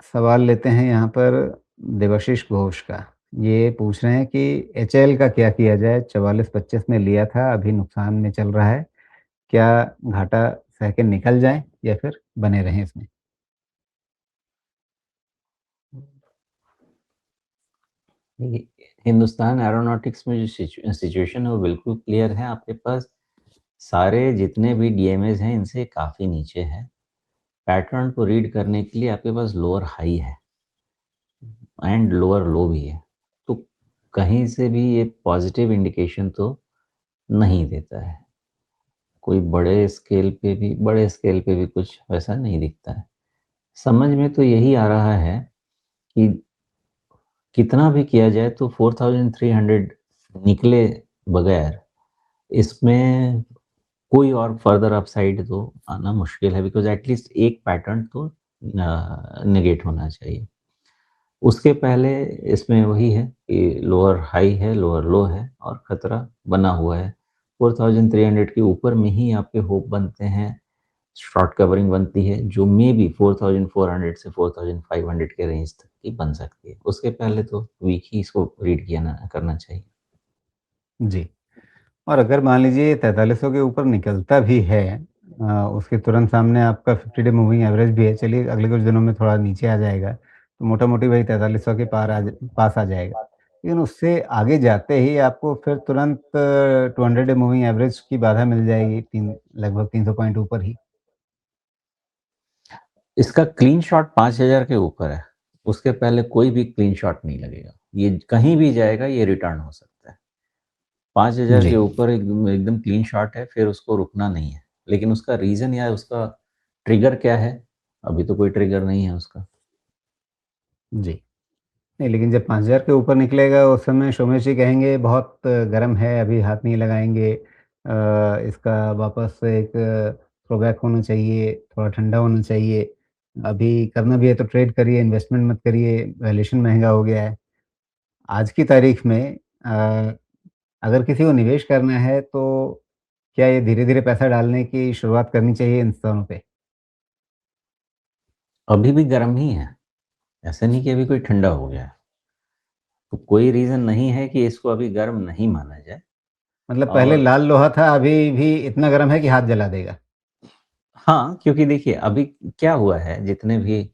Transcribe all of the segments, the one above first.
सवाल लेते हैं यहाँ पर देवाशीष घोष का। ये पूछ रहे हैं कि एचएएल का क्या किया जाए? 44-25 में लिया था, अभी नुकसान में चल रहा है। क्या घाटा सह के निकल जाएँ या फिर बने रहें इसमें? देखिए, हिंदुस्तान एरोनॉटिक्स में जो सिचुएशन है वो बिल्कुल क्लियर है। आपके पास सारे जितने भी डीएमएस हैं इनसे काफ़ी नीचे है। पैटर्न को रीड करने के लिए आपके पास लोअर हाई है एंड लोअर लो भी है। तो कहीं से भी ये पॉजिटिव इंडिकेशन तो नहीं देता है। कोई बड़े स्केल पे भी कुछ वैसा नहीं दिखता है। समझ में तो यही आ रहा है कि कितना भी किया जाए तो 4300 निकले बगैर इसमें कोई और फर्दर अपसाइड तो आना मुश्किल है, बिकॉज़ एटलीस्ट एक पैटर्न तो नेगेट होना चाहिए। उसके पहले इसमें वही है कि लोअर हाई है, लोअर लो है और खतरा बना हुआ है। 4300 के ऊपर में ही आपके होप बनते हैं, शॉर्ट कवरिंग बनती है, जो मेबी 4400 से 4500 के रेंज तक की बन सकती है। उसके पहले तो वीक ही इसको रीड किया ना करना चाहिए। जी। और अगर मान लीजिए 4300 के ऊपर निकलता भी है उसके तुरंत सामने आपका 50 डे मूविंग एवरेज भी है, चलिए अगले कुछ दिनों में थोड़ा नीचे आ जाएगा, तो मोटा-मोटी वही 4300 के पास आ जाएगा। लेकिन उससे आगे जाते ही आपको फिर तुरंत 200 डे मूविंग एवरेज की बाधा मिल जाएगी, लगभग 300 पॉइंट ऊपर ही। इसका क्लीन शॉट 5000 के ऊपर है। उसके पहले कोई भी क्लीन शॉट नहीं लगेगा। ये कहीं भी जाएगा ये रिटर्न हो सकता है। 5000 जी। के ऊपर एकदम एकदम क्लीन शॉट है, फिर उसको रुकना नहीं है। लेकिन उसका रीज़न या उसका ट्रिगर क्या है? अभी तो कोई ट्रिगर नहीं है उसका। जी। नहीं, लेकिन जब 5000 के ऊपर निकलेगा उस समय सोमेश जी कहेंगे बहुत गर्म है, अभी हाथ नहीं लगाएँगे। इसका वापस एक थ्रोबैक होना चाहिए, थोड़ा ठंडा होना चाहिए। अभी करना भी है तो ट्रेड करिए, इन्वेस्टमेंट मत करिए, वैल्यूएशन महँगा हो गया है। आज की तारीख में अगर किसी को निवेश करना है तो क्या ये धीरे-धीरे पैसा डालने की शुरुआत करनी चाहिए इन स्थानों पे? अभी भी गर्म ही है। ऐसा नहीं कि अभी कोई ठंडा हो गया है। तो कोई रीज़न नहीं है कि इसको अभी गर्म नहीं माना जाए। मतलब पहले और लाल लोहा था, अभी भी इतना गर्म है कि हाथ जला देगा। हाँ, क्योंकि देखिए अभी क्या हुआ है, जितने भी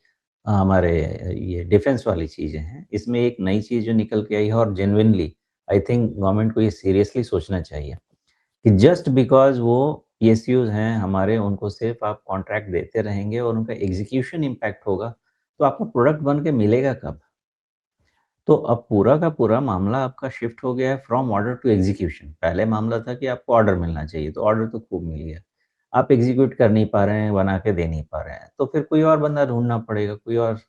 हमारे ये डिफेंस वाली चीज़ें हैं, इसमें एक नई चीज़ जो निकल के आई है और जेनुइनली आई थिंक गवर्नमेंट को ये सीरियसली सोचना चाहिए कि जस्ट बिकॉज़ वो पीएसयूज़ हैं हमारे, उनको सिर्फ़ आप कॉन्ट्रैक्ट देते रहेंगे और उनका एग्ज़ीक्यूशन इम्पैक्ट होगा, तो आपको प्रोडक्ट बन के मिलेगा कब? तो अब पूरा का पूरा मामला आपका शिफ्ट हो गया है फ्रॉम ऑर्डर टू एग्जीक्यूशन। पहले मामला था कि आपको ऑर्डर मिलना चाहिए, तो ऑर्डर तो खूब मिल गया। आप एग्जीक्यूट कर नहीं पा रहे हैं, बना के दे नहीं पा रहे हैं, तो फिर कोई और बंदा ढूँढना पड़ेगा, कोई और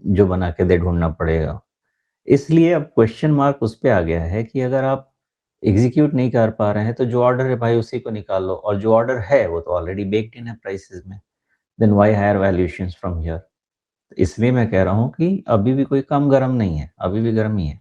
जो बना के दे ढूँढना पड़ेगा। इसलिए अब क्वेश्चन मार्क उस पे आ गया है कि अगर आप एग्जीक्यूट नहीं कर पा रहे हैं, तो जो ऑर्डर है भाई उसी को निकाल लो और जो ऑर्डर है वो तो already baked in high prices में। Then why higher valuations from here? इसलिए मैं कह रहा हूँ कि अभी भी कोई कम गरम नहीं है, अभी भी गरम ही है।